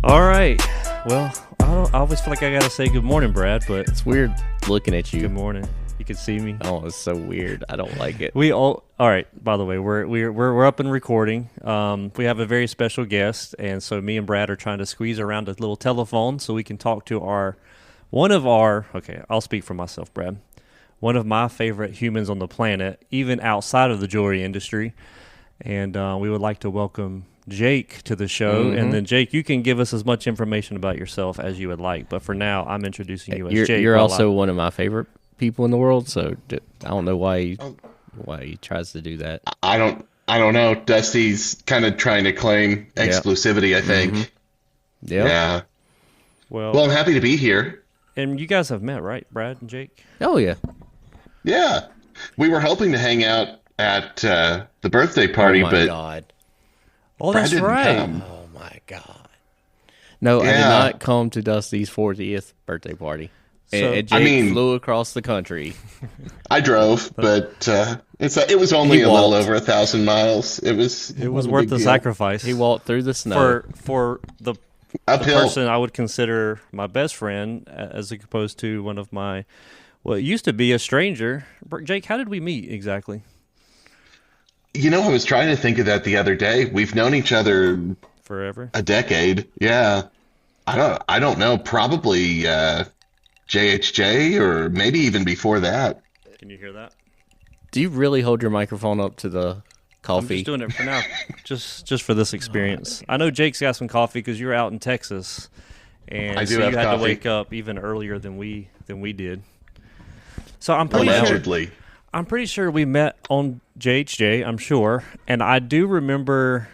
All right. Well, I always feel like I gotta say good morning, Brad, but It's weird looking at you. good morning. You can see me. Oh, it's so weird. I don't like it. All right. By the way, we're up and recording. We have a very special guest, and so me and Brad are trying to squeeze around a little telephone so we can talk to okay, I'll speak for myself, Brad. One of my favorite humans on the planet, even outside of the jewelry industry, and we would like to welcome Jake to the show. Mm-hmm. And then, Jake, you can give us as much information about yourself as you would like. But for now, I'm introducing you as Jake. You're also one of my favorite people in the world, so I don't know why he tries to do that. I don't know. Dusty's kind of trying to claim exclusivity, I think. Mm-hmm. Yeah. Well, I'm happy to be here. And you guys have met, right, Brad and Jake? Oh, yeah. Yeah. We were hoping to hang out at the birthday party, oh, my but God. Oh, Brad that's didn't right. come. Oh, my God. No, I did not come to Dusty's 40th birthday party. So, and Jake flew across the country. I drove, but it was only a little over 1,000 miles. It was worth the sacrifice. He walked through the snow. For the uphill. person I would consider my best friend, as opposed to one of my, well, it used to be a stranger. Jake, how did we meet exactly? You know, I was trying to think of that the other day. We've known each other Forever. a decade. Yeah. I don't know. Probably JHJ or maybe even before that. Can you hear that? Do you really hold your microphone up to the I'm coffee? just doing it for now, just for this experience. I know Jake's got some coffee because you're out in Texas, and I do so have you had coffee. to wake up even earlier than we did. So I'm pretty sure we met on JHJ. I'm sure, and I do remember.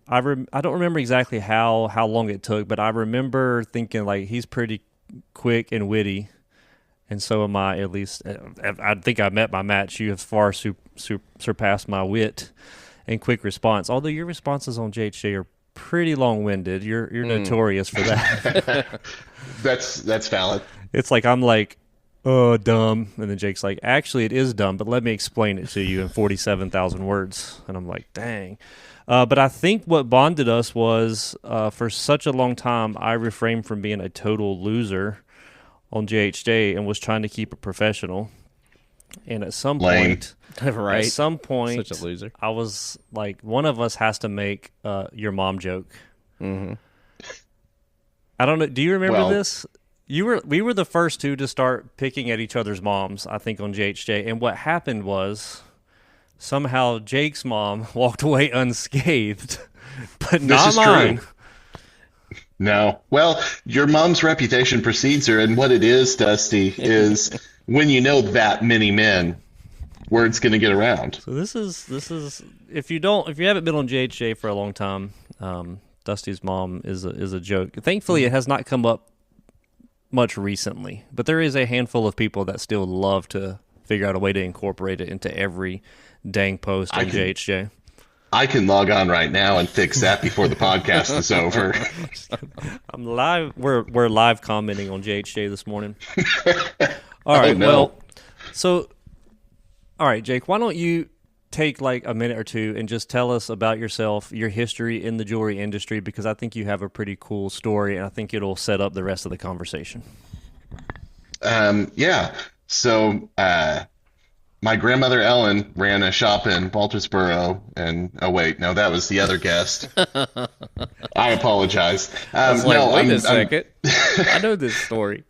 I don't remember exactly how long it took, but I remember thinking like he's pretty quick and witty. And so am I, at least. I think I met my match. You have far surpassed my wit and quick response. Although your responses on JHJ are pretty long-winded. You're notorious for that. That's valid. It's like I'm like, oh, dumb. And then Jake's like, actually, it is dumb, but let me explain it to you in 47,000 words. And I'm like, dang. But I think what bonded us was for such a long time, I refrained from being a total loser on JHJ and was trying to keep it professional. And at some point, Right. Such a loser. I was like, one of us has to make your mom joke. Mm-hmm. I don't know. Do you remember Well- this? We were the first two to start picking at each other's moms, I think, on JHJ. And what happened was somehow Jake's mom walked away unscathed, but not is mine. true. No. Well, your mom's reputation precedes her, and what it is, Dusty, is when you know that many men, word's going to get around. So this is if you haven't been on JHJ for a long time, Dusty's mom is a joke. Thankfully, it has not come up much recently, but there is a handful of people that still love to figure out a way to incorporate it into every dang post on JHJ. I can log on right now and fix that before the podcast is over. I'm live. We're live commenting on JHJ this morning. All right. no. Well, so all right, Jake. Why don't you take like a minute or two and just tell us about yourself, your history in the jewelry industry, because I think you have a pretty cool story, and I think it'll set up the rest of the conversation. Yeah. So, my grandmother Ellen ran a shop in Waltersboro, and oh wait, no, that was the other guest. I apologize. I was like, wait a second. I know this story.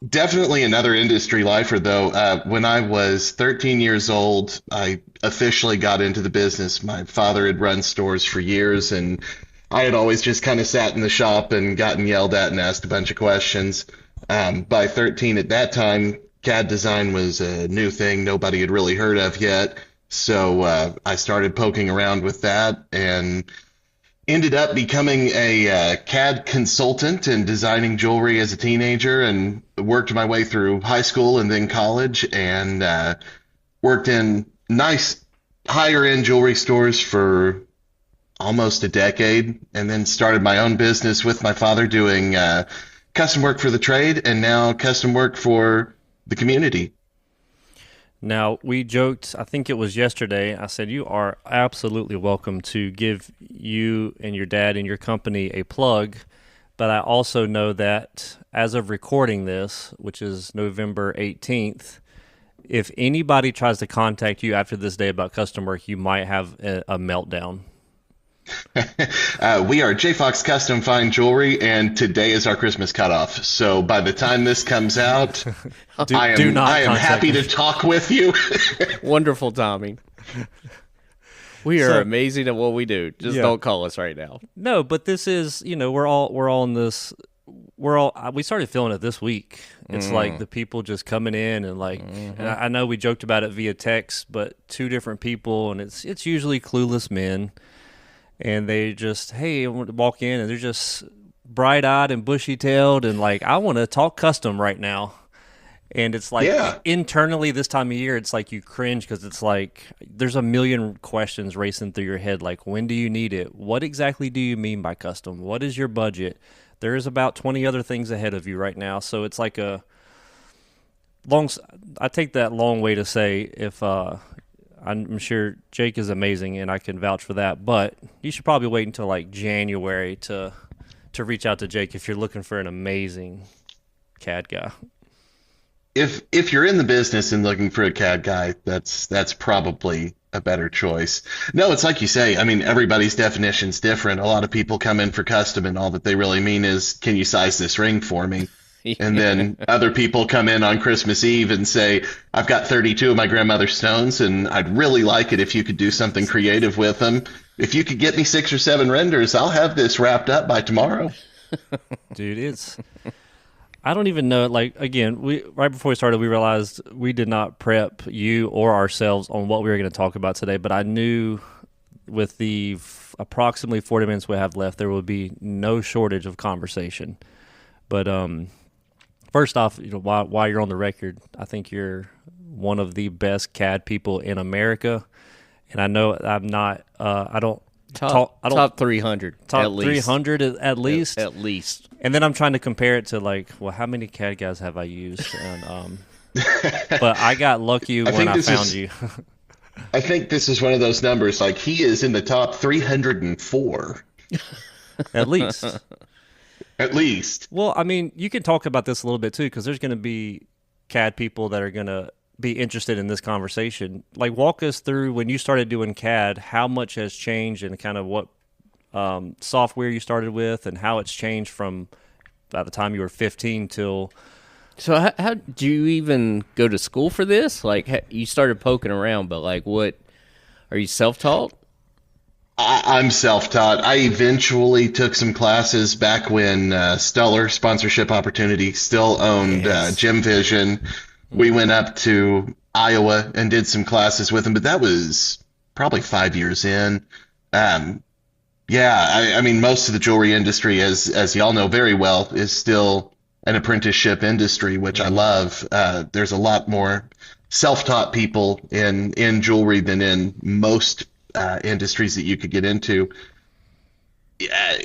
Definitely another industry lifer, though. When I was 13 years old, I officially got into the business. My father had run stores for years, and I had always just kind of sat in the shop and gotten yelled at and asked a bunch of questions. By 13 at that time, CAD design was a new thing nobody had really heard of yet. So I started poking around with that and ended up becoming a CAD consultant and designing jewelry as a teenager, and worked my way through high school and then college, and worked in nice higher-end jewelry stores for almost a decade, and then started my own business with my father doing custom work for the trade and now custom work for the community. Now, we joked, I think it was yesterday, I said, you are absolutely welcome to give you and your dad and your company a plug. But I also know that as of recording this, which is November 18th, if anybody tries to contact you after this day about custom work, you might have a meltdown. We are J Fox Custom Fine Jewelry, and today is our Christmas cutoff. So by the time this comes out, I am happy to talk with you. Wonderful timing. We are amazing at what we do. Just don't call us right now. No, but this is, we're all in this. We started feeling it this week. It's like the people just coming in and and I know we joked about it via text, but two different people, and it's usually clueless men, and they just walk in and they're just bright-eyed and bushy-tailed and I want to talk custom right now. And it's internally this time of year, it's like you cringe because it's like there's a million questions racing through your head. Like, when do you need it? What exactly do you mean by custom? What is your budget? There is about 20 other things ahead of you right now. So it's like I take that long way to say I'm sure Jake is amazing and I can vouch for that, but you should probably wait until January to reach out to Jake if you're looking for an amazing CAD guy. If you're in the business and looking for a CAD guy, that's probably a better choice. No, it's like you say. I mean, everybody's definition's different. A lot of people come in for custom, and all that they really mean is, can you size this ring for me? And then other people come in on Christmas Eve and say, I've got 32 of my grandmother's stones, and I'd really like it if you could do something creative with them. If you could get me 6 or 7 renders, I'll have this wrapped up by tomorrow. Dude, I don't even know. Again, right before we started, we realized we did not prep you or ourselves on what we were going to talk about today. But I knew with the approximately 40 minutes we have left, there would be no shortage of conversation. But first off, while you're on the record, I think you're one of the best CAD people in America. And I know I'm not. I don't. Top 300. Top at least. 300 at least. At least. And then I'm trying to compare it to how many CAD guys have I used? And, but I got lucky when I found you. I think this is one of those numbers. He is in the top 304. At least. At least. Well, I mean, you can talk about this a little bit too, because there's going to be CAD people that are going to be interested in this conversation. Walk us through when you started doing CAD, how much has changed and kind of what software you started with and how it's changed from by the time you were 15 till... So how did you even go to school for this? You started poking around, but what, are you self-taught? I'm self-taught. I eventually took some classes back when Stellar Sponsorship Opportunity still owned Gym Vision. We went up to Iowa and did some classes with him, but that was probably 5 years in. I mean, most of the jewelry industry, as y'all know very well, is still an apprenticeship industry, which I love. There's a lot more self-taught people in jewelry than in most industries that you could get into.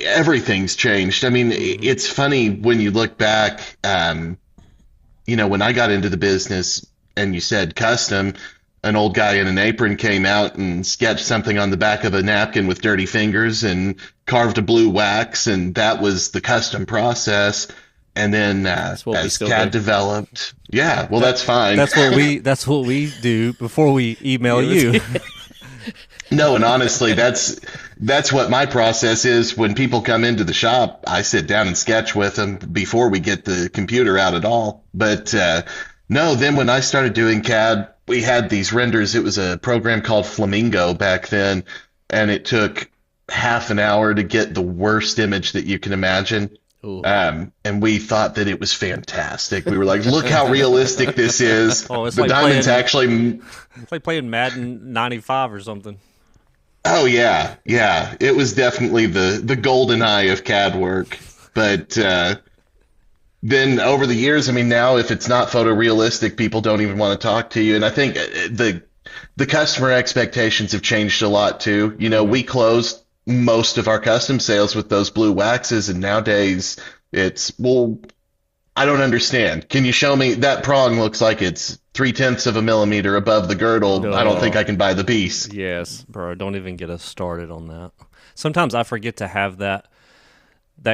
Everything's changed. I mean, it's funny when you look back. When I got into the business and you said custom, an old guy in an apron came out and sketched something on the back of a napkin with dirty fingers and carved a blue wax, and that was the custom process. And then as CAD developed, that's fine. That's what we do before we email you. No, and honestly, that's what my process is. When people come into the shop, I sit down and sketch with them before we get the computer out at all. But no, then when I started doing CAD, we had these renders. It was a program called Flamingo back then, and it took half an hour to get the worst image that you can imagine. And we thought that it was fantastic. We were like, look how realistic this is. It's the diamonds it's like playing Madden 95 or something. Oh, yeah. It was definitely the golden eye of CAD work. But then over the years, I mean, now if it's not photorealistic, people don't even want to talk to you. And I think the customer expectations have changed a lot, too. We closed most of our custom sales with those blue waxes, and nowadays it's, I don't understand. Can you show me that prong looks like it's 3/10 of a millimeter above the girdle, I don't think I can buy the piece. Yes. Bro, don't even get us started on that. Sometimes I forget to have that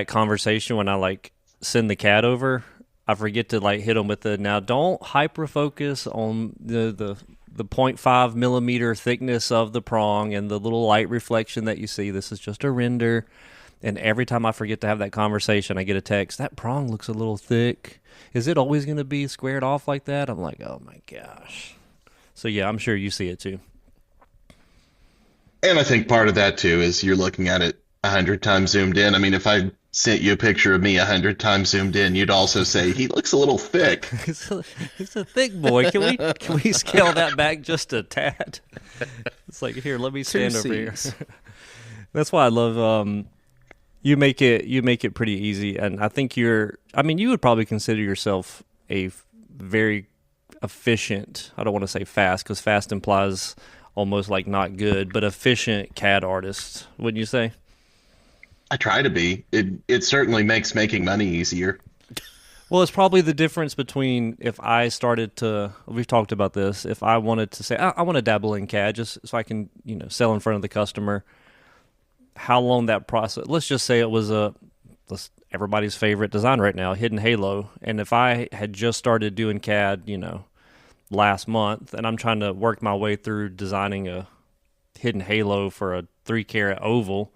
conversation when I like send the CAD over. I forget to like hit them with now don't hyper focus on the 0.5 millimeter thickness of the prong and the little light reflection that you see. This is just a render. And every time I forget to have that conversation, I get a text, that prong looks a little thick. Is it always going to be squared off like that? I'm like, oh my gosh. So yeah, I'm sure you see it too. And I think part of that too is you're looking at it 100 times zoomed in. I mean, if I sent you a picture of me 100 times zoomed in, you'd also say he looks a little thick. He's a thick boy. Can we scale that back just a tad? It's like, here, let me stand over here. That's why I love you make it pretty easy, and I think you would probably consider yourself a very efficient, I don't want to say fast because fast implies almost like not good, but efficient CAD artist, wouldn't you say? I try to be. It certainly makes making money easier. Well, it's probably the difference between if I started to, we've talked about this, if I wanted to say, I want to dabble in CAD just so I can, sell in front of the customer, how long that process, let's just say it was everybody's favorite design right now, Hidden Halo. And if I had just started doing CAD, last month, and I'm trying to work my way through designing a Hidden Halo for a 3-carat oval,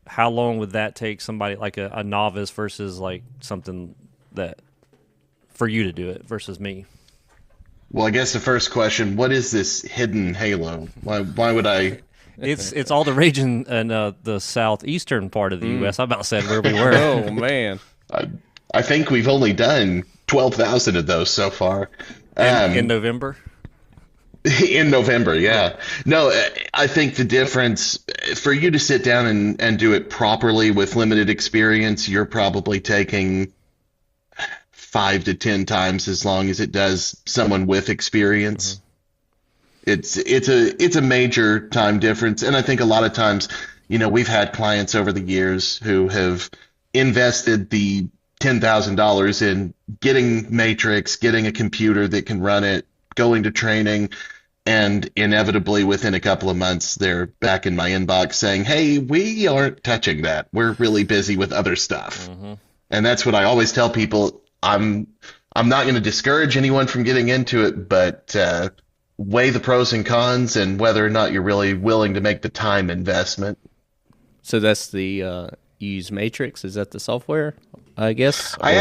how long would that take somebody like a novice versus like something that for you to do it versus me? Well, I guess the first question, what is this Hidden Halo? Why would I? It's all the rage in the southeastern part of the U.S. I about said where we were. Oh, man. I think we've only done 12,000 of those so far. In November? In November, yeah. No, I think the difference, for you to sit down and do it properly with limited experience, you're probably taking 5 to 10 times as long as it does someone with experience. Mm-hmm. It's a major time difference, and I think a lot of times, we've had clients over the years who have invested the $10,000 in getting Matrix, getting a computer that can run it, going to training, and inevitably within a couple of months they're back in my inbox saying, hey, we aren't touching that. We're really busy with other stuff. Mm-hmm. And that's what I always tell people. I'm not going to discourage anyone from getting into it, but weigh the pros and cons and whether or not you're really willing to make the time investment. So that's the you use Matrix? Is that the software, I guess? I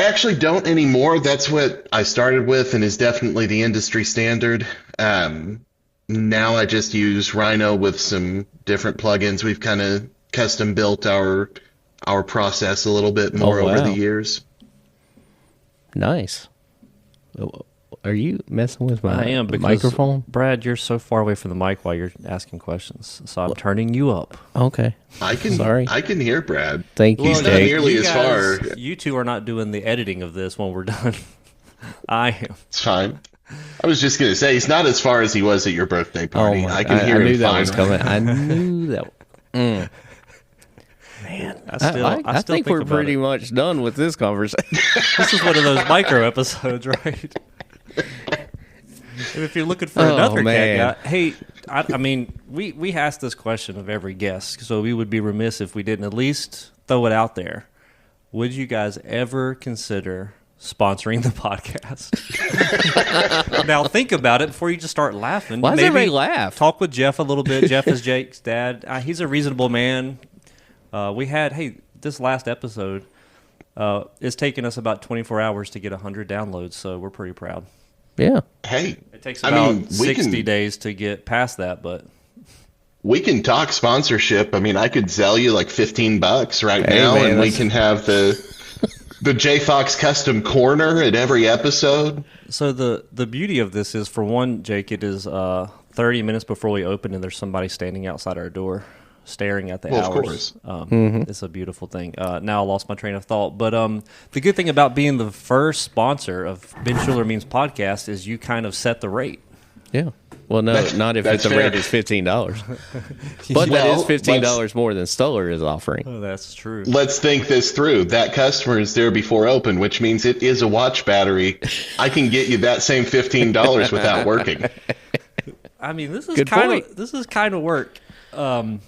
actually don't anymore. That's what I started with and is definitely the industry standard. Now I just use Rhino with some different plugins. We've kind of custom built our process a little bit more over the years. Nice. Are you messing with my I am because, microphone? Brad, you're so far away from the mic while you're asking questions, so I'm turning you up. Okay. I can hear Brad. Thank you, He's not nearly as far. You two are not doing the editing of this when we're done. I am. It's fine. I was just going to say, he's not as far as he was at your birthday party. I can hear him knew that fine. was coming. I knew that. Man, I think we're pretty much done with this conversation. This is one of those micro episodes, right? If you're looking for another CAD guy, hey, I mean, we ask this question of every guest, so we would be remiss if we didn't at least throw it out there. Would you guys ever consider sponsoring the podcast? Now think about it before you just start laughing. Why does everybody laugh? Talk with Jeff a little bit. Jeff is Jake's dad. He's a reasonable man. This last episode, it's taken us about 24 hours to get 100 downloads, so we're pretty proud. Yeah. Hey, it takes about 60 days to get past that, but we can talk sponsorship. I mean, I could sell you like $15 right now, man, and we can have the J Fox custom corner at every episode. So the beauty of this is, for one, Jake, it is 30 minutes before we open, and there's somebody standing outside our door staring at the hours. Of course. It's a beautiful thing. Now I lost my train of thought. But the good thing about being the first sponsor of Ben Schuler Means Podcast is you kind of set the rate. Yeah. Well, no, not if the rate is $15. But that is $15 more than Stoller is offering. Oh, that's true. Let's think this through. That customer is there before open, which means it is a watch battery. I can get you that same $15 without working. I mean, this is kind of work. I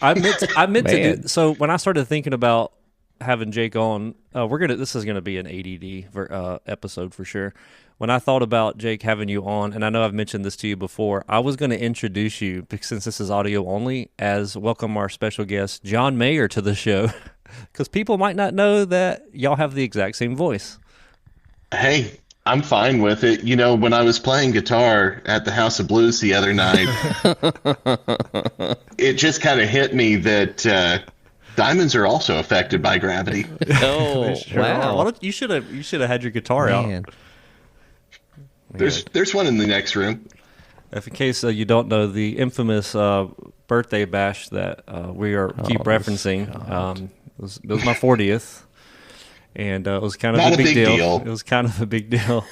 meant to do so when I started thinking about having Jake on. This is gonna be an ADD episode for sure. When I thought about Jake having you on, and I know I've mentioned this to you before, I was going to introduce you, since this is audio only, as welcome our special guest, John Mayer, to the show. Because people might not know that y'all have the exact same voice. Hey, I'm fine with it. You know, when I was playing guitar at the House of Blues the other night, it just kind of hit me that diamonds are also affected by gravity. Oh, sure wow. Are. You should have had your guitar out. There's one in the next room. If in case you don't know, the infamous birthday bash that we keep referencing, it was my 40th, and it was kind of a big deal. It was kind of a big deal.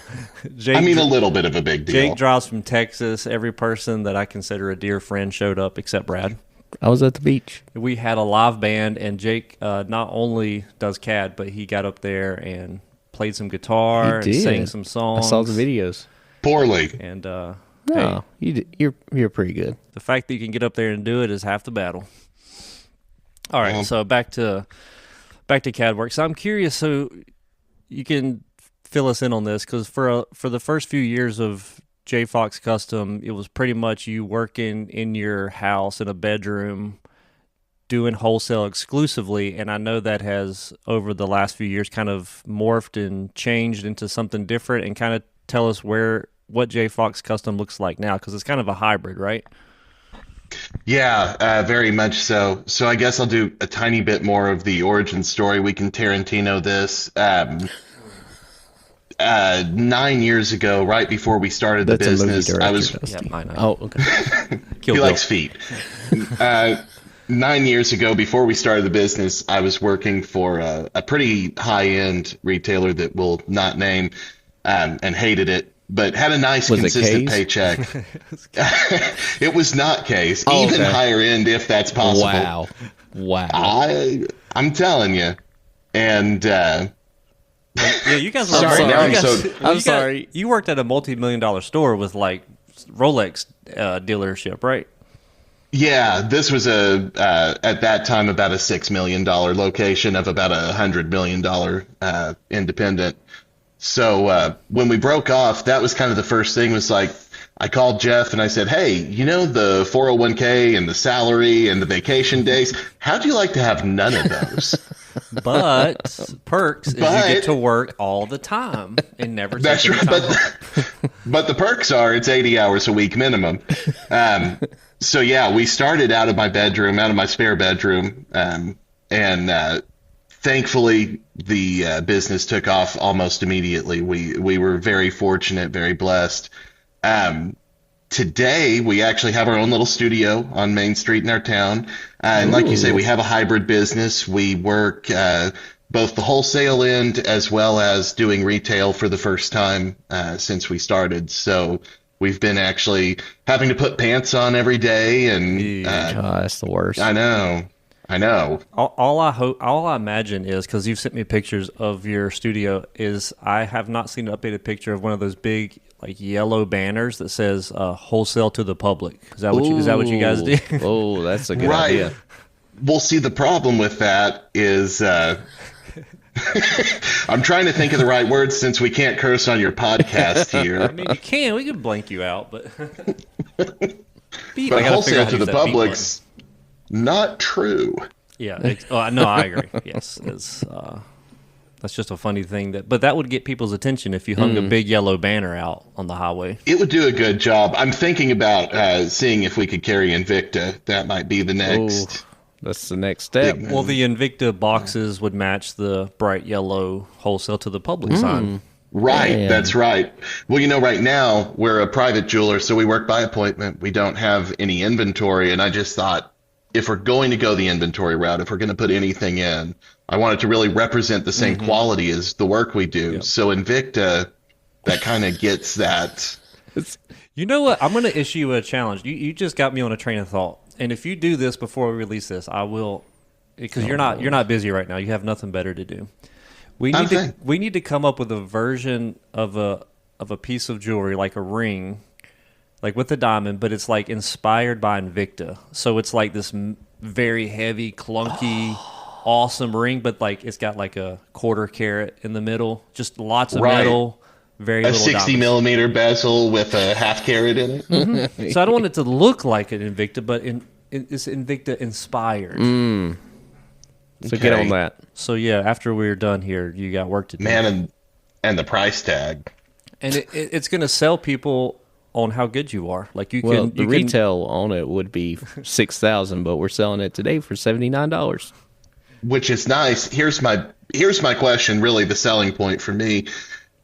Jake, a little bit of a big deal. Jake drives from Texas. Every person that I consider a dear friend showed up except Brad. I was at the beach. We had a live band, and Jake not only does CAD, but he got up there and played some guitar and sang some songs. I saw the videos. Poorly. And no, hey, you're pretty good. The fact that you can get up there and do it is half the battle. All right, so back to CAD work. So I'm curious. So you can fill us in on this, because for the first few years of J Fox Custom, it was pretty much you working in your house in a bedroom, doing wholesale exclusively, and I know that has over the last few years kind of morphed and changed into something different. And kind of tell us what J Fox Custom looks like now, because it's kind of a hybrid, right? Yeah, very much so. So I guess I'll do a tiny bit more of the origin story. We can Tarantino this. 9 years ago, right before we started the business, I was. Yeah, I know. Oh, okay. He likes feet. 9 years ago, before we started the business, I was working for a pretty high-end retailer that we'll not name, and hated it, but had a nice, consistent paycheck. It was not Case. Even higher end, if that's possible. Wow. I'm telling you. And yeah, you guys were I'm sorry. You worked at a multi-million-dollar store with like Rolex dealership, right? Yeah, this was at that time about a $6 million location of about $100 million independent. So when we broke off, that was kind of the first thing. Was like, I called Jeff and I said, hey, you know, the 401k and the salary and the vacation days, how'd you like to have none of those? But perks is you get to work all the time and never take any time off. But the perks are it's 80 hours a week minimum. So yeah, we started out of my spare bedroom, and thankfully the business took off almost immediately. We were very fortunate, very blessed. Today, we actually have our own little studio on Main Street in our town. And like you say, we have a hybrid business. We work both the wholesale end as well as doing retail for the first time since we started. So we've been actually having to put pants on every day. And that's the worst. I know. All I imagine is, because you've sent me pictures of your studio, is I have not seen an updated picture of one of those big like yellow banners that says wholesale to the public. Is that what you guys do? Oh, that's a good idea. Well, see, the problem with that is I'm trying to think of the right words since we can't curse on your podcast here. I mean, you can. We can blank you out, but but wholesale to the public's not true. Yeah, no, I agree. Yes, that's just a funny thing but that would get people's attention if you hung a big yellow banner out on the highway. It would do a good job. I'm thinking about seeing if we could carry Invicta. That might be the next. That's the next step. Well, the Invicta boxes would match the bright yellow wholesale to the public sign. Right, man. That's right. Well, you know, right now we're a private jeweler, so we work by appointment. We don't have any inventory, and I just thought, if we're going to go the inventory route, if we're going to put anything in, I want it to really represent the same quality as the work we do. Yep. So Invicta, that kind of gets that You know what? I'm going to issue a challenge. You just got me on a train of thought. And if you do this before we release this, I will, because you're not busy right now. You have nothing better to do. We need to come up with a version of a piece of jewelry, like a ring, like with a diamond, but it's like inspired by Invicta. So it's like this very heavy, clunky, awesome ring, but like it's got like a 1/4 carat in the middle, just lots of metal, very little 60 diamonds. millimeter bezel with a 1/2 carat in it. Mm-hmm. So I don't want it to look like an Invicta, but it's Invicta inspired. So get on that. So yeah, after we're done here, you got work to do. Man, and the price tag. And it's going to sell people on how good you are. Like the retail on it would be $6,000, but we're selling it today for $79. Which is nice. Here's my question, really the selling point for me.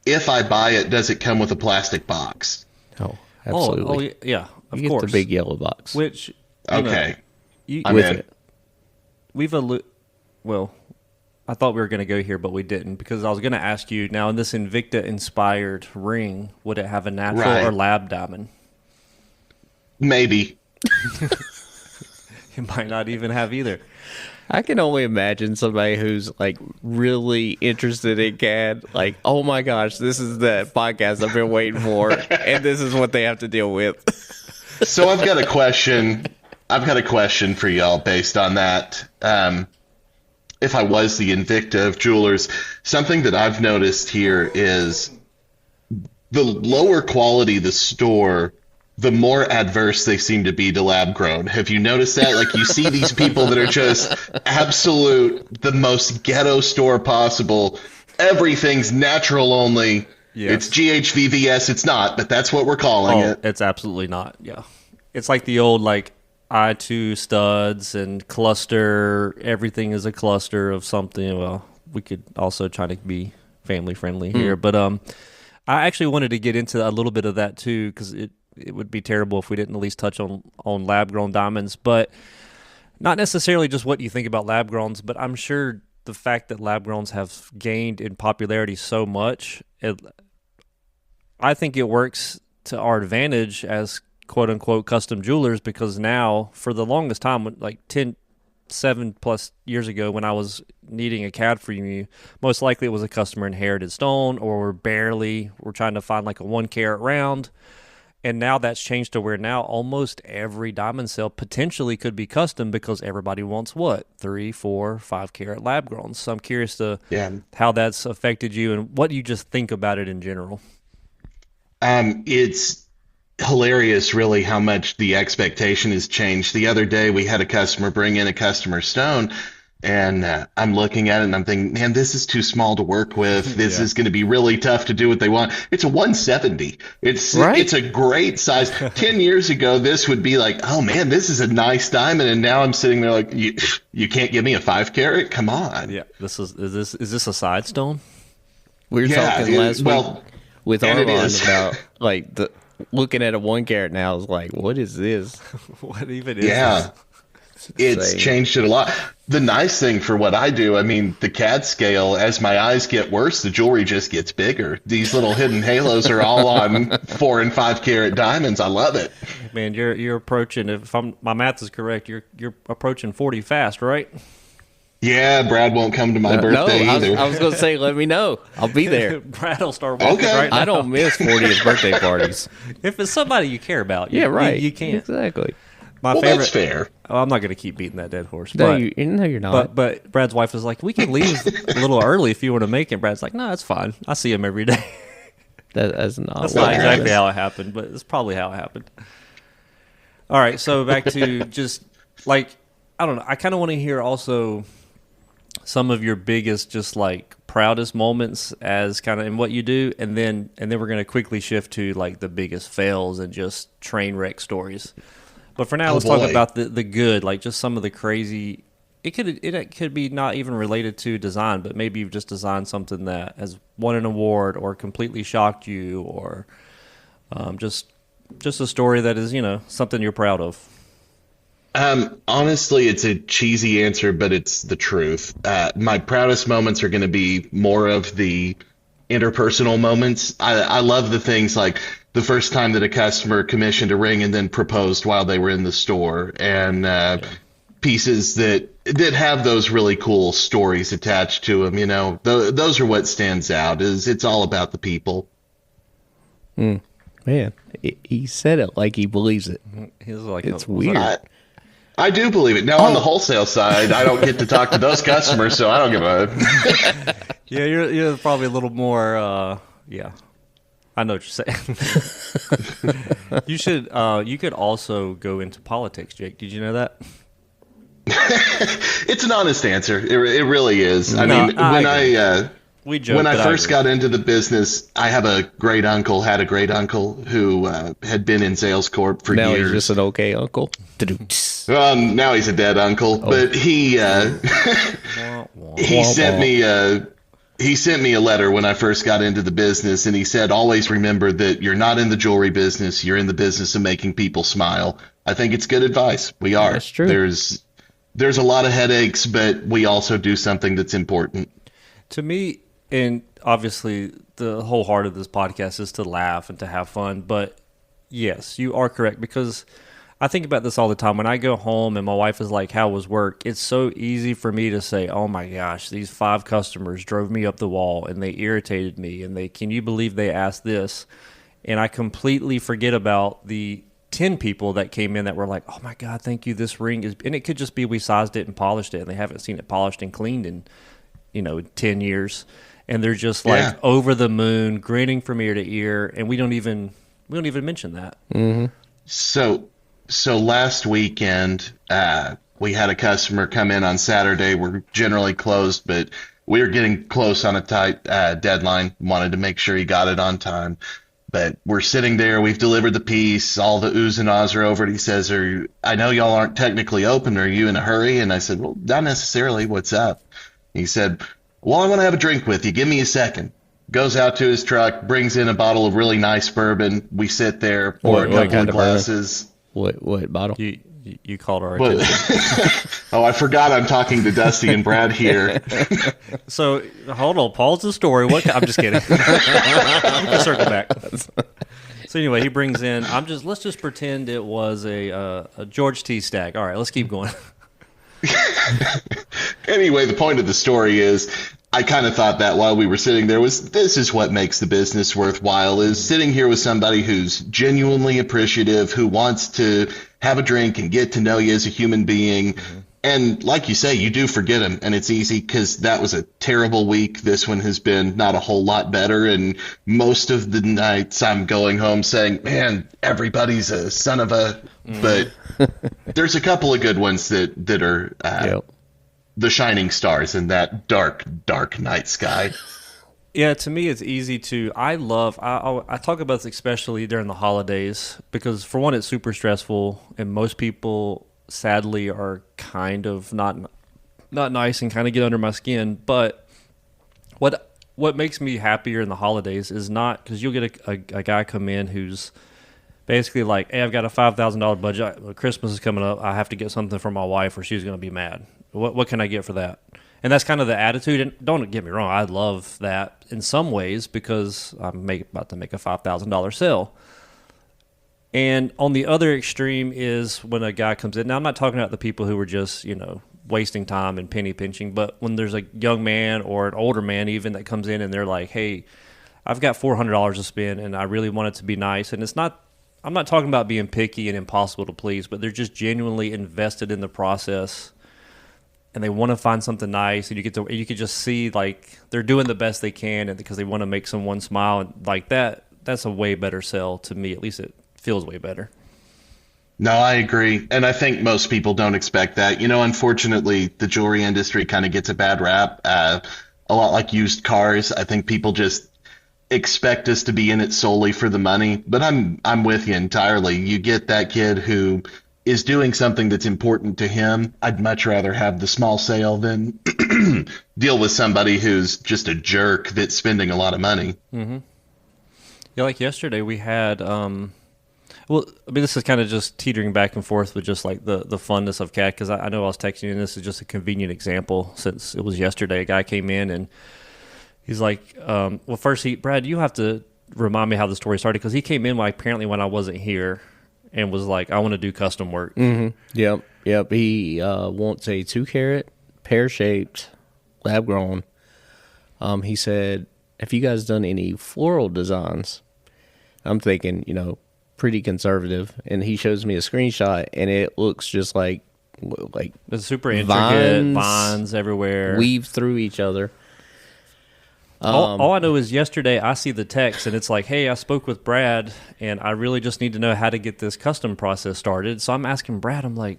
If I buy it, does it come with a plastic box? Oh, absolutely. Oh yeah, of you course. get the big yellow box. Which, okay. I'm in. it. Well, I thought we were going to go here, but we didn't, because I was going to ask you, now in this Invicta-inspired ring, would it have a natural or lab diamond? Maybe. It might not even have either. I can only imagine somebody who's like really interested in CAD, like, oh my gosh, this is the podcast I've been waiting for, and this is what they have to deal with. So I've got a question. For y'all based on that. If I was the Invicta of jewelers, something that I've noticed here is the lower quality the store, the more adverse they seem to be to lab grown. Have you noticed that? Like, you see these people that are just absolute, the most ghetto store possible. Everything's natural only. Yes. It's GHVVS. It's not, but that's what we're calling it. It's absolutely not. Yeah. It's like the old, like, I2 studs and cluster. Everything is a cluster of something. Well, we could also try to be family friendly here, but I actually wanted to get into a little bit of that too, because it would be terrible if we didn't at least touch on lab grown diamonds, but not necessarily just what you think about lab growns, but I'm sure the fact that lab growns have gained in popularity so much, I think it works to our advantage as quote-unquote custom jewelers, because now, for the longest time, like 7+ years ago, when I was needing a CAD from you, most likely it was a customer inherited stone, or we're trying to find like a 1 carat round. And now that's changed to where now almost every diamond sale potentially could be custom, because everybody wants 3, 4, 5 carat lab grown. So I'm curious to how that's affected you and what you just think about it in general. It's hilarious, really, how much the expectation has changed. The other day, we had a customer bring in a customer stone, and I'm looking at it and I'm thinking, man, this is too small to work with. This is going to be really tough to do what they want. It's a 170. It's a great size. 10 years ago, this would be like, oh man, this is a nice diamond. And now I'm sitting there like, you can't give me a 5 carat? Come on. Yeah. Is this a side stone? We were talking last week with Arvon about like looking at a 1 carat now is like, what is this? What even is this? It's changed it a lot. The nice thing for what I do, I mean, the CAD scale, as my eyes get worse, the jewelry just gets bigger. These little hidden halos are all on 4 and 5 carat diamonds. I love it. Man, you're approaching, if my math is correct, you're approaching 40 fast, right? Yeah, Brad won't come to my birthday either. I was going to say, let me know. I'll be there. Brad will start working right now. I don't miss 40th birthday parties. If it's somebody you care about, you can't. Exactly. My favorite. That's fair. I'm not going to keep beating that dead horse. No, you're not. But Brad's wife is like, we can leave a little early if you want to make it. Brad's like, no, that's fine. I see him every day. That's not exactly how it happened, but it's probably how it happened. All right, so back to just like, I don't know. I kind of want to hear also some of your biggest, just like proudest moments as kind of in what you do, and then we're going to quickly shift to like the biggest fails and just train wreck stories. But for now, let's talk about the good, like just some of the crazy. It could be not even related to design, but maybe you've just designed something that has won an award or completely shocked you, or just a story that is, something you're proud of. Honestly, it's a cheesy answer, but it's the truth. My proudest moments are going to be more of the interpersonal moments. I love the things like the first time that a customer commissioned a ring and then proposed while they were in the store, and pieces that have those really cool stories attached to them. Those are what stands out. It's all about the people. Man, he said it like he believes it. He's like, it's weird. I do believe it. Now, on the wholesale side, I don't get to talk to those customers, so I don't give a... Yeah, you're probably a little more, yeah. I know what you're saying. You could also go into politics, Jake. Did you know that? It's an honest answer. It really is. When I first got into the business, I had a great uncle who had been in sales corp for years. Now he's just an okay uncle. Now he's a dead uncle, but he sent me a letter when I first got into the business, and he said, always remember that you're not in the jewelry business, you're in the business of making people smile. I think it's good advice. We are. That's true. There's a lot of headaches, but we also do something that's important. To me, and obviously the whole heart of this podcast is to laugh and to have fun, but yes, you are correct, because I think about this all the time. When I go home and my wife is like, how was work? It's so easy for me to say, oh my gosh, these 5 customers drove me up the wall and they irritated me, and can you believe they asked this? And I completely forget about the 10 people that came in that were like, oh my God, thank you, this ring is, and it could just be we sized it and polished it and they haven't seen it polished and cleaned in 10 years, and they're just like over the moon, grinning from ear to ear, and we don't even mention that. Mm-hmm. So last weekend, we had a customer come in on Saturday. We're generally closed, but we were getting close on a tight deadline. Wanted to make sure he got it on time. But we're sitting there. We've delivered the piece. All the oohs and ahs are over. And he says, I know y'all aren't technically open. Are you in a hurry? And I said, well, not necessarily. What's up? He said, well, I want to have a drink with you. Give me a second. Goes out to his truck, brings in a bottle of really nice bourbon. We sit there, pour a couple of glasses. What bottle? You called our attention. Oh, I forgot I'm talking to Dusty and Brad here. So, hold on. Pause the story. I'm just kidding. Let's circle back. So anyway, he brings in, let's just pretend it was a George T. Stagg. All right, let's keep going. Anyway, the point of the story is, I kind of thought that while we were sitting there this is what makes the business worthwhile, is sitting here with somebody who's genuinely appreciative, who wants to have a drink and get to know you as a human being. Mm-hmm. And like you say, you do forget him, and it's easy because that was a terrible week. This one has been not a whole lot better, and most of the nights I'm going home saying, man, everybody's a son of a... But there's a couple of good ones that are... the shining stars in that dark, dark night sky. Yeah, to me, it's easy to. I talk about this especially during the holidays because, for one, it's super stressful, and most people, sadly, are kind of not nice and kind of get under my skin. But what makes me happier in the holidays is not because you'll get a guy come in who's basically like, hey, I've got a $5,000 budget. Christmas is coming up. I have to get something for my wife or she's going to be mad. What can I get for that? And that's kind of the attitude. And don't get me wrong, I love that in some ways because I'm about to make a $5,000 sale. And on the other extreme is when a guy comes in. Now, I'm not talking about the people who are just, wasting time and penny pinching, but when there's a young man or an older man even that comes in and they're like, hey, I've got $400 to spend and I really want it to be nice. And I'm not talking about being picky and impossible to please, but they're just genuinely invested in the process. And they want to find something nice, and you could just see like they're doing the best they can, and because they want to make someone smile, and like that. That's a way better sell to me. At least it feels way better. No, I agree, and I think most people don't expect that. Unfortunately, the jewelry industry kind of gets a bad rap. A lot like used cars. I think people just expect us to be in it solely for the money. But I'm with you entirely. You get that kid who is doing something that's important to him. I'd much rather have the small sale than deal with somebody who's just a jerk that's spending a lot of money. Mm-hmm. Yeah, like yesterday we had, this is kind of just teetering back and forth with just like the funness of CAD, because I know I was texting you, and this is just a convenient example since it was yesterday. A guy came in and he's like, well, first, Brad, you have to remind me how the story started, because he came in apparently when I wasn't here and was like, I want to do custom work. Yep. He wants a 2-carat, pear-shaped, lab-grown. He said, have you guys done any floral designs? I'm thinking, pretty conservative. And he shows me a screenshot, and it looks just like it's super intricate, vines everywhere, weave through each other. All I know is yesterday I see the text, and it's like, hey, I spoke with Brad, and I really just need to know how to get this custom process started. So I'm asking Brad, I'm like,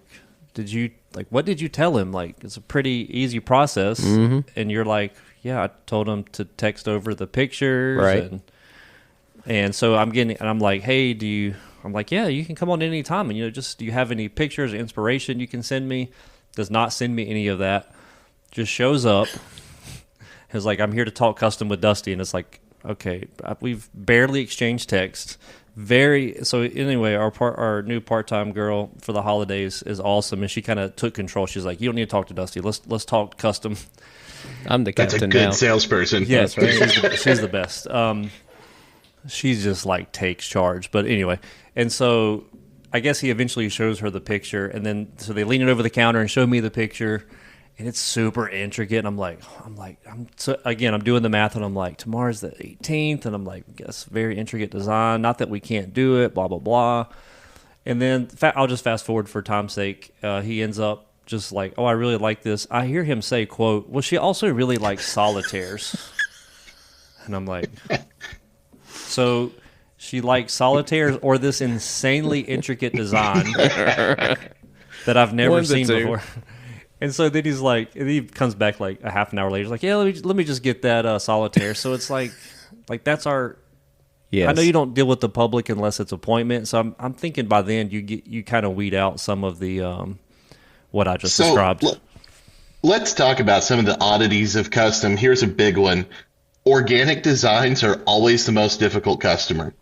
what did you tell him? Like, it's a pretty easy process. And you're like, yeah, I told him to text over the pictures. Right. And so I'm like, hey, I'm like, yeah, you can come on any time. And, do you have any pictures, inspiration you can send me? Does not send me any of that. Just shows up. It's like, I'm here to talk custom with Dusty. And it's like, okay, we've barely exchanged text. So anyway, our new part-time girl for the holidays is awesome. And she kind of took control. She's like, you don't need to talk to Dusty. Let's talk custom. I'm the captain now. That's a good salesperson. Yes, right. She's the best. She's just like takes charge. But anyway, and so I guess he eventually shows her the picture, and then so they lean it over the counter and show me the picture, and it's super intricate. And I'm doing the math, and I'm like, tomorrow's the 18th, and I'm like, guess very intricate design. Not that we can't do it, blah blah blah. And then I'll just fast forward for time's sake. He ends up just like, oh, I really like this. I hear him say, quote, well, she also really likes solitaires. And I'm like, so she likes solitaires or this insanely intricate design that I've never seen before. And so then he's like, and he comes back like a half an hour later. He's like, yeah, let me just get that solitaire. So it's like that's our. Yes. I know you don't deal with the public unless it's appointment. So I'm thinking by then you kind of weed out some of the what I just described. Let's talk about some of the oddities of custom. Here's a big one. Organic designs are always the most difficult customer.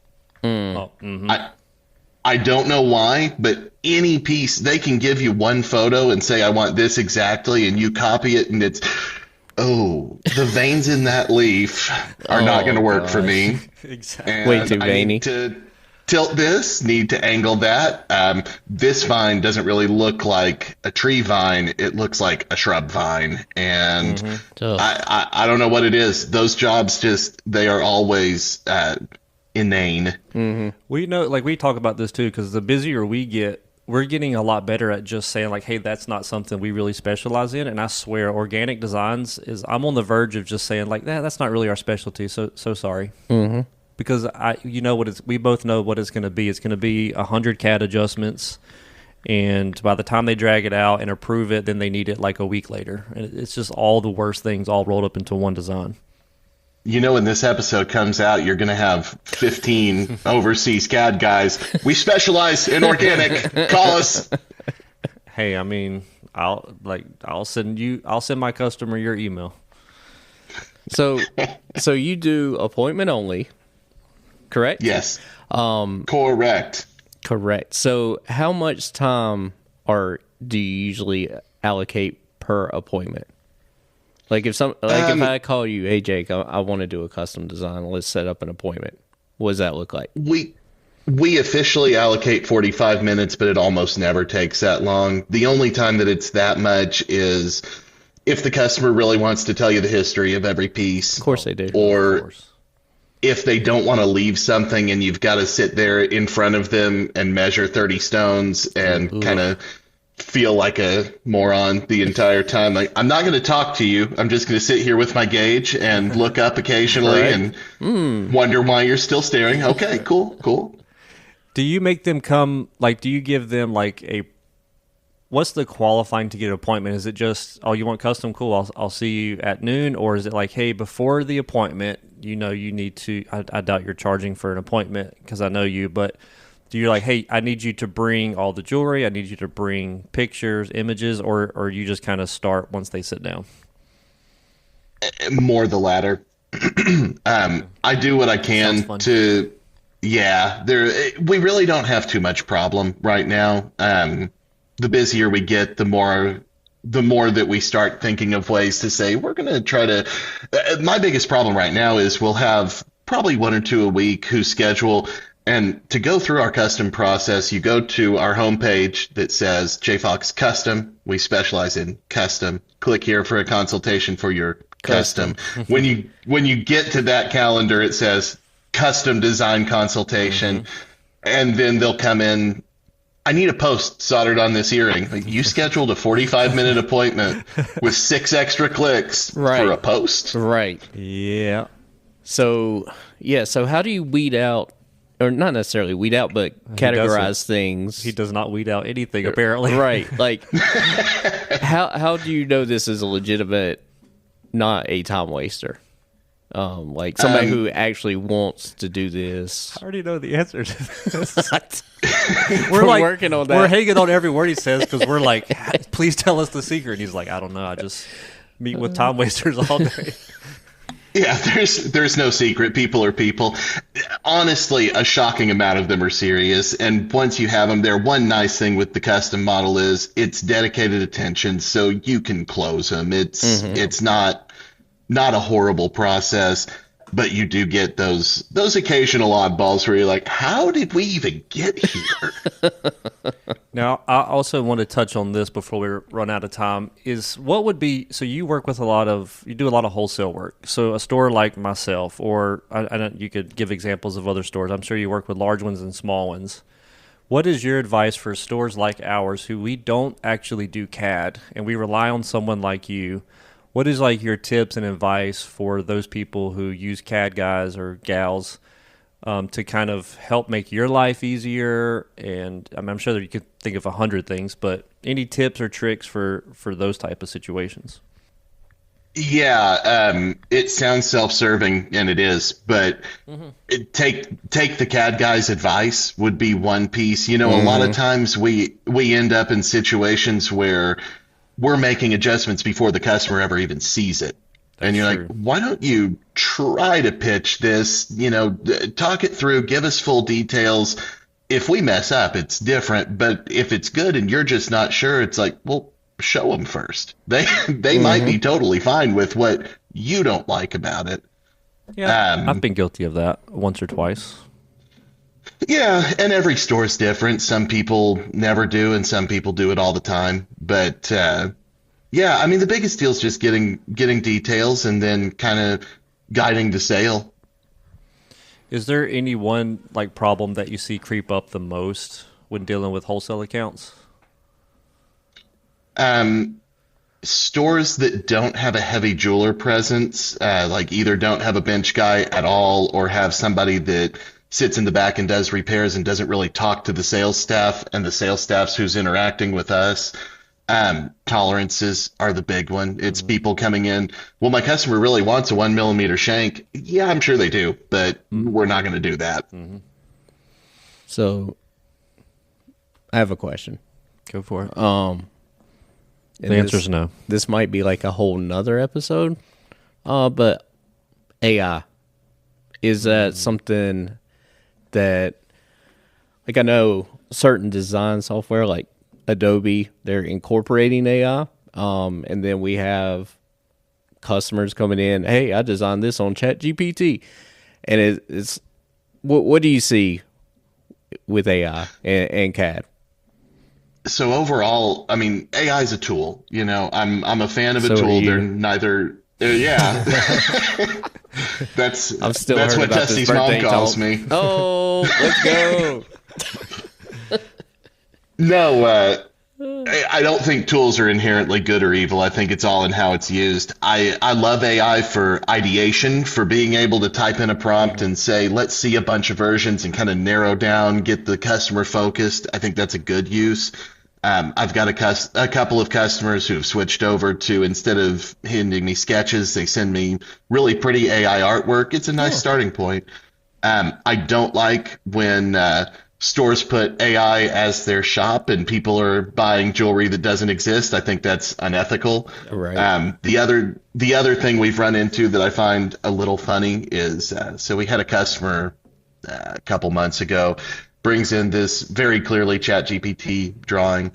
I don't know why, but any piece, they can give you one photo and say, I want this exactly, and you copy it, and it's, the veins in that leaf are not going to work for me. Exactly. And way too veiny. I need to tilt this, need to angle that. This vine doesn't really look like a tree vine. It looks like a shrub vine. And I don't know what it is. Those jobs they are always inane. We know, like we talk about this too, because the busier we get, we're getting a lot better at just saying like, hey, that's not something we really specialize in. And I swear organic designs I'm on the verge of just saying like, that's not really our specialty. So sorry. Because we both know what it's going to be. It's going to be 100 CAD adjustments, and by the time they drag it out and approve it, then they need it like a week later. And it's just all the worst things all rolled up into one design. When this episode comes out, you're going to have 15 overseas CAD guys. We specialize in organic. Call us. Hey, I mean, I'll send my customer your email. So you do appointment only. Correct? Yes. Correct. So how much time do you usually allocate per appointment? Like if I call you, hey Jake, I want to do a custom design. Let's set up an appointment. What does that look like? We officially allocate 45 minutes, but it almost never takes that long. The only time that it's that much is if the customer really wants to tell you the history of every piece. Of course they do. Or if they don't want to leave something and you've got to sit there in front of them and measure 30 stones and kind of feel like a moron the entire time. Like, I'm not going to talk to you. I'm just going to sit here with my gauge and look up occasionally and wonder why you're still staring. Okay, cool. Do you make them come, like, do you give them like what's the qualifying to get an appointment? Is it just, you want custom? Cool. I'll see you at noon. Or is it like, hey, before the appointment, you need to, I doubt you're charging for an appointment because I know you, but do you like, hey, I need you to bring all the jewelry. I need you to bring pictures, images, or you just kind of start once they sit down? More the latter. I do what I can to, we really don't have too much problem right now. The busier we get, the more that we start thinking of ways to say, we're going to try to, my biggest problem right now is we'll have probably one or two a week who schedule. And to go through our custom process, you go to our homepage that says JFox Custom. We specialize in custom. Click here for a consultation for your custom. When you get to that calendar, it says custom design consultation. And then they'll come in. I need a post soldered on this earring. Like, you scheduled a 45-minute appointment with 6 extra clicks for a post. Right. Yeah. So how do you weed out, or not necessarily weed out, but categorize things? He does not weed out anything, apparently. Right. Like, how do you know this is a legitimate, not a time waster? Like somebody who actually wants to do this. I already know the answer to this. We're like, working on that. We're hanging on every word he says because we're like, please tell us the secret. And he's like, I don't know. I just meet with time wasters all day. Yeah, there's no secret. People are people. Honestly, a shocking amount of them are serious. And once you have them there, one nice thing with the custom model is it's dedicated attention, so you can close them. It's not a horrible process, but you do get those occasional oddballs where you're like, how did we even get here? Now, I also want to touch on this before we run out of time, is what would be, so you work with you do a lot of wholesale work. So a store like myself, or I don't, you could give examples of other stores. I'm sure you work with large ones and small ones. What is your advice for stores like ours who we don't actually do CAD and we rely on someone like you? What is like your tips and advice for those people who use CAD guys or gals to kind of help make your life easier? And I'm sure that you could think of 100 things, but any tips or tricks for those type of situations? Yeah, it sounds self-serving, and it is, but take the CAD guy's advice would be one piece. You know, a lot of times we end up in situations where we're making adjustments before the customer ever even sees it. And you're like, why don't you try to pitch this, talk it through, give us full details. If we mess up, it's different. But if it's good and you're just not sure, it's like, well, show them first. They might be totally fine with what you don't like about it. Yeah, I've been guilty of that once or twice. Yeah, and every store is different. Some people never do, and some people do it all the time. But yeah, I mean, the biggest deal is just getting details and then kind of guiding the sale. Is there any one like problem that you see creep up the most when dealing with wholesale accounts? Stores that don't have a heavy jeweler presence, like either don't have a bench guy at all or have somebody that sits in the back and does repairs and doesn't really talk to the sales staff, and the sales staff's who's interacting with us. Tolerances are the big one. It's people coming in, well, my customer really wants a 1 millimeter shank. Yeah, I'm sure they do, but we're not going to do that. So I have a question. Go for it. The answer is no. This might be like a whole nother episode, but AI, is that something that, like, I know certain design software like Adobe, they're incorporating AI, and then we have customers coming in, hey, I designed this on ChatGPT, and it's what do you see with AI and CAD? So overall, I mean, AI is a tool. I'm a fan of a tool. They're neither. Yeah. That's what Jesse's mom calls me. Oh, let's go. No, I don't think tools are inherently good or evil. I think it's all in how it's used. I love AI for ideation, for being able to type in a prompt and say, let's see a bunch of versions and kind of narrow down, get the customer focused. I think that's a good use. I've got a couple of customers who have switched over to, instead of handing me sketches, they send me really pretty AI artwork. It's a nice starting point. I don't like when stores put AI as their shop and people are buying jewelry that doesn't exist. I think that's unethical. Right. The other thing we've run into that I find a little funny is, so we had a customer a couple months ago, brings in this very clearly ChatGPT drawing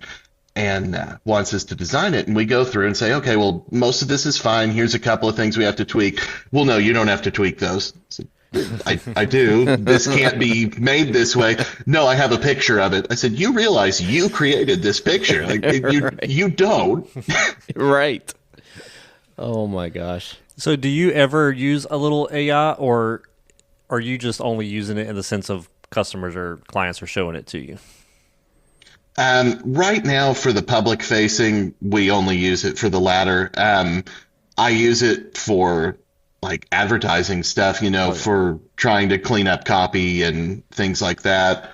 and wants us to design it. And we go through and say, okay, well, most of this is fine. Here's a couple of things we have to tweak. Well, no, you don't have to tweak those. So, I do. This can't be made this way. No, I have a picture of it. I said, you realize you created this picture. Like, Right. you don't. Right. Oh my gosh. So do you ever use a little AI, or are you just only using it in the sense of customers or clients are showing it to you? Right now, for the public facing, we only use it for the latter. I use it for like advertising stuff, for trying to clean up copy and things like that.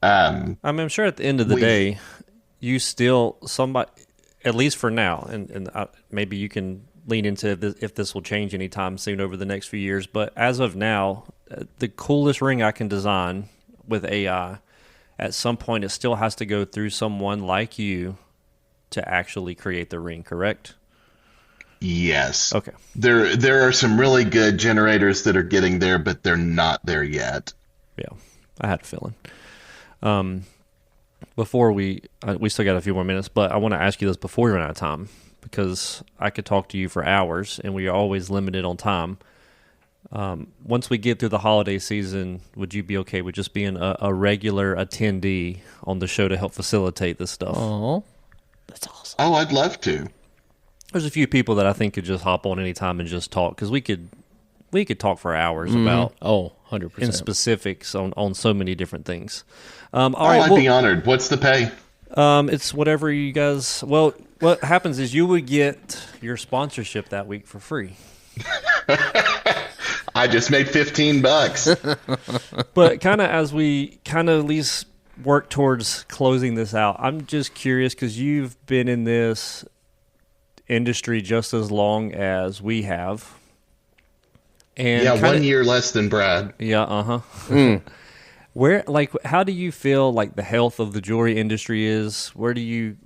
I'm sure at the end of the day, you still somebody, at least for now, and maybe you can lean into if this will change anytime soon over the next few years. But as of now, the coolest ring I can design with AI, at some point, it still has to go through someone like you to actually create the ring, correct? Yes. Okay. There are some really good generators that are getting there, but they're not there yet. Yeah, I had a feeling. Before we still got a few more minutes, but I want to ask you this before we run out of time, because I could talk to you for hours, and we are always limited on time. Once we get through the holiday season, would you be okay with just being a regular attendee on the show to help facilitate this stuff? Oh, that's awesome. Oh, I'd love to. There's a few people that I think could just hop on anytime and just talk, because we could talk for hours about 100% in specifics on so many different things. All right, right, I'd be honored. What's the pay? It's whatever you guys. Well, what happens is you would get your sponsorship that week for free. I just made $15. But kind of as we kind of at least work towards closing this out, I'm just curious because you've been in this industry just as long as we have. And yeah, 1 year less than Brad. Yeah, Where, how do you feel like the health of the jewelry industry is? Where do you,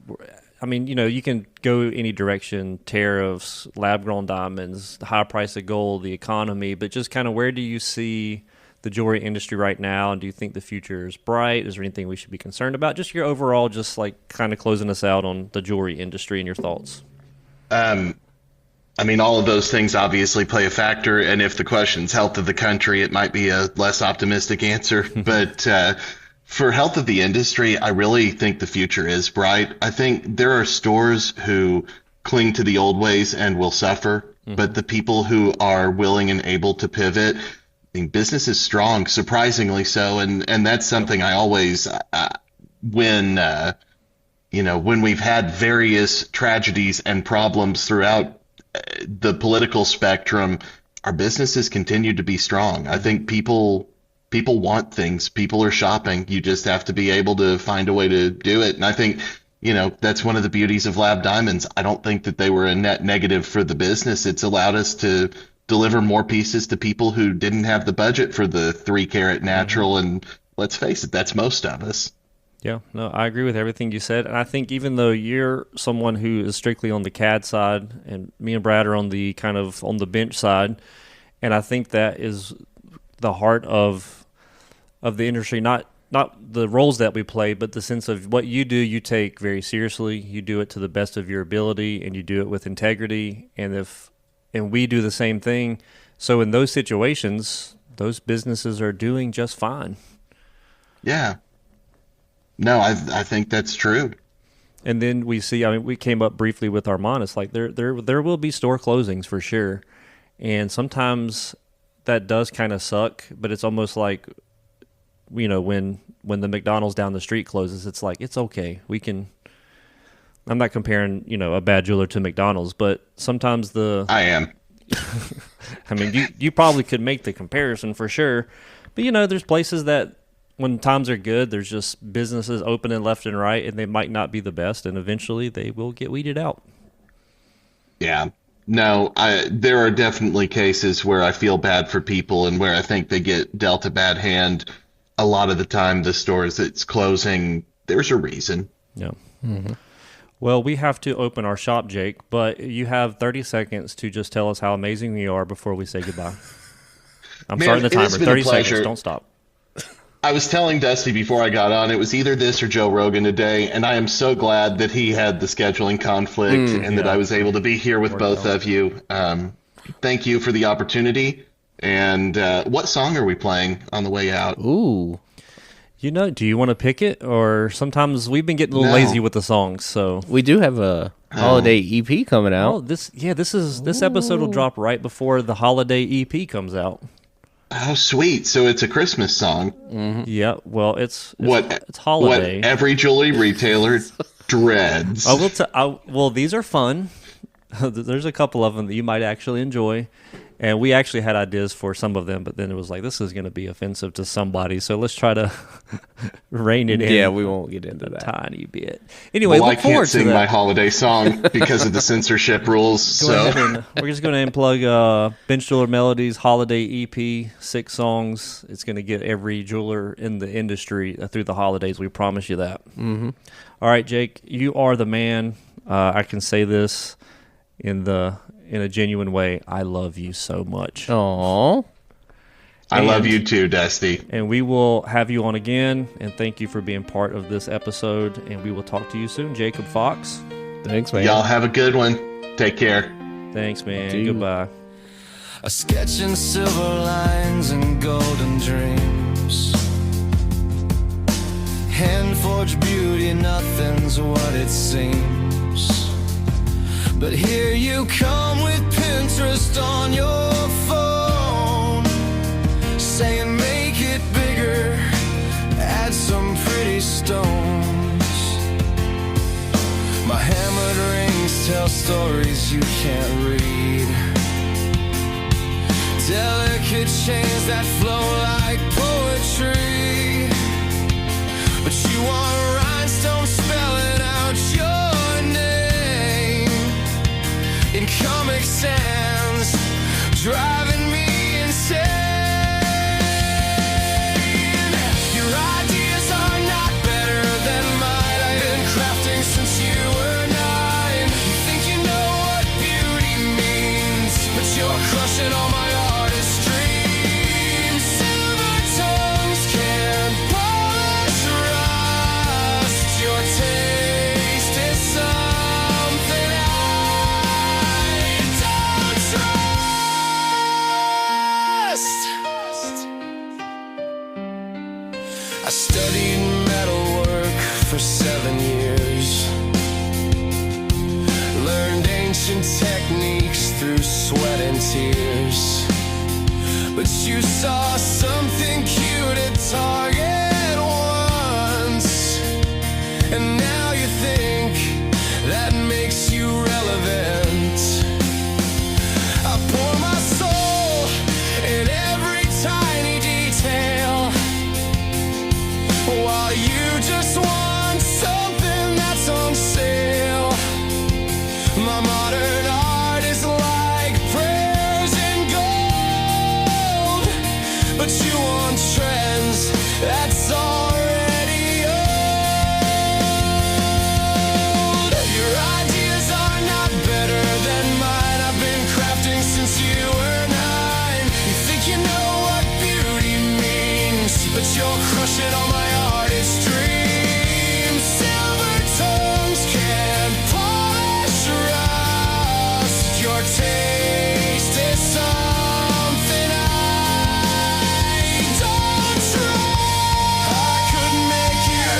I mean, you can go any direction, tariffs, lab-grown diamonds, the high price of gold, the economy, but just kind of where do you see the jewelry industry right now? And do you think the future is bright? Is there anything we should be concerned about? Just your overall, just like kind of closing us out on the jewelry industry and your thoughts. I mean, all of those things obviously play a factor, and if the question's health of the country, it might be a less optimistic answer. But for health of the industry, I really think the future is bright. I think there are stores who cling to the old ways and will suffer, but the people who are willing and able to pivot, I think business is strong, surprisingly so, and that's something I always when we've had various tragedies and problems throughout the political spectrum, our businesses continue to be strong. I think people want things. People are shopping. You just have to be able to find a way to do it. And I think, that's one of the beauties of Lab Diamonds. I don't think that they were a net negative for the business. It's allowed us to deliver more pieces to people who didn't have the budget for the 3-carat natural. And let's face it, that's most of us. Yeah, no, I agree with everything you said. And I think even though you're someone who is strictly on the CAD side and me and Brad are on the kind of on the bench side, and I think that is the heart of the industry, not the roles that we play, but the sense of what you do, you take very seriously. You do it to the best of your ability, and you do it with integrity. And we do the same thing. So in those situations, those businesses are doing just fine. Yeah. No, I think that's true. And then we see, we came up briefly with Armand. It's like there will be store closings for sure. And sometimes that does kind of suck, but it's almost like, when the McDonald's down the street closes, it's like, it's okay. I'm not comparing, a bad jeweler to McDonald's, but sometimes I am. I mean, you probably could make the comparison for sure. But, there's places that, when times are good, there's just businesses opening left and right, and they might not be the best, and eventually they will get weeded out. Yeah. No, there are definitely cases where I feel bad for people and where I think they get dealt a bad hand. A lot of the time, the stores that's closing, there's a reason. Yeah. Mm-hmm. Well, we have to open our shop, Jake, but you have 30 seconds to just tell us how amazing you are before we say goodbye. I'm starting the timer. 30 seconds. Don't stop. I was telling Dusty before I got on, it was either this or Joe Rogan today, and I am so glad that he had the scheduling conflict and that I was able to be here with both of you. Thank you for the opportunity. And what song are we playing on the way out? Ooh. Do you want to pick it? Or sometimes we've been getting a little lazy with the songs, so. We do have a holiday EP coming out. Oh, this episode will drop right before the holiday EP comes out. Oh, sweet. So it's a Christmas song. Mm-hmm. Yeah, well, it's holiday. What every jewelry retailer dreads. Well, these are fun. There's a couple of them that you might actually enjoy. And we actually had ideas for some of them, but then it was like, this is going to be offensive to somebody, so let's try to rein it in. Yeah, we won't get into that. Tiny bit. Anyway, I can't sing my holiday song because of the censorship rules. We're just going to unplug Bench Jeweler Melodies Holiday EP, 6 songs. It's going to get every jeweler in the industry through the holidays. We promise you that. Mm-hmm. All right, Jake, you are the man. I can say this in a genuine way. I love you so much. Aww. I love you too, Dusty. And we will have you on again. And thank you for being part of this episode. And we will talk to you soon, Jacob Fox. Thanks, man. Y'all have a good one. Take care. Thanks, man. Goodbye. A sketch in silver lines and golden dreams. Hand-forged beauty, nothing's what it seems. But here you come with Pinterest on your phone, saying make it bigger, add some pretty stones. My hammered rings tell stories you can't read, delicate chains that flow like poetry. But you want rhinestones spelling out your name in Comic Sans, driving me insane. Your ideas are not better than mine. I've been crafting since you were 9. You think you know what beauty means, but you're crushing all my artistry. Silver tongues can't polish rust. Your taste is something I don't trust. I studied metalwork for 7 years, learned ancient techniques through sweat and tears. But you saw something cute at Target once, and now you think that makes you relevant. I pour my soul in every tiny detail, while you just want something that's on sale. My modern art is like prayers in gold, but you want trends that's already old. Your ideas are not better than mine. I've been crafting since you were 9. You think you know what beauty means, but you're crushing all my artist dreams. Silver tongues can't polish rust. Your taste is something I don't trust. I could make you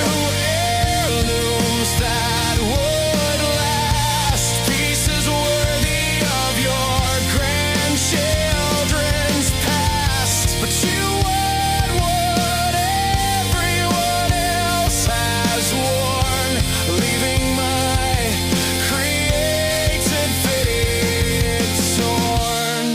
heirlooms that would last, pieces worthy of your grandchildren's past. But you want what everyone else has worn, leaving my created fate torn.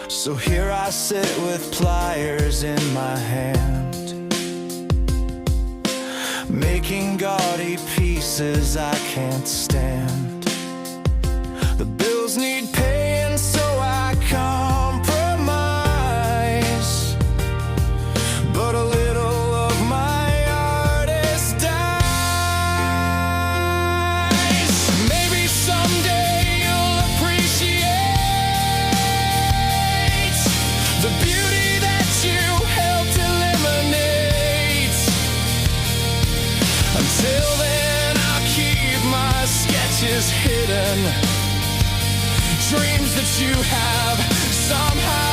So here I sit with pliers in my hand, making gaudy pieces I can't stand. The bills need paying, so I compromise, but a little of my art is dies. Maybe someday you'll appreciate the beauty that you helped eliminate. Until then, I'll keep my sketches hidden dreams that you have somehow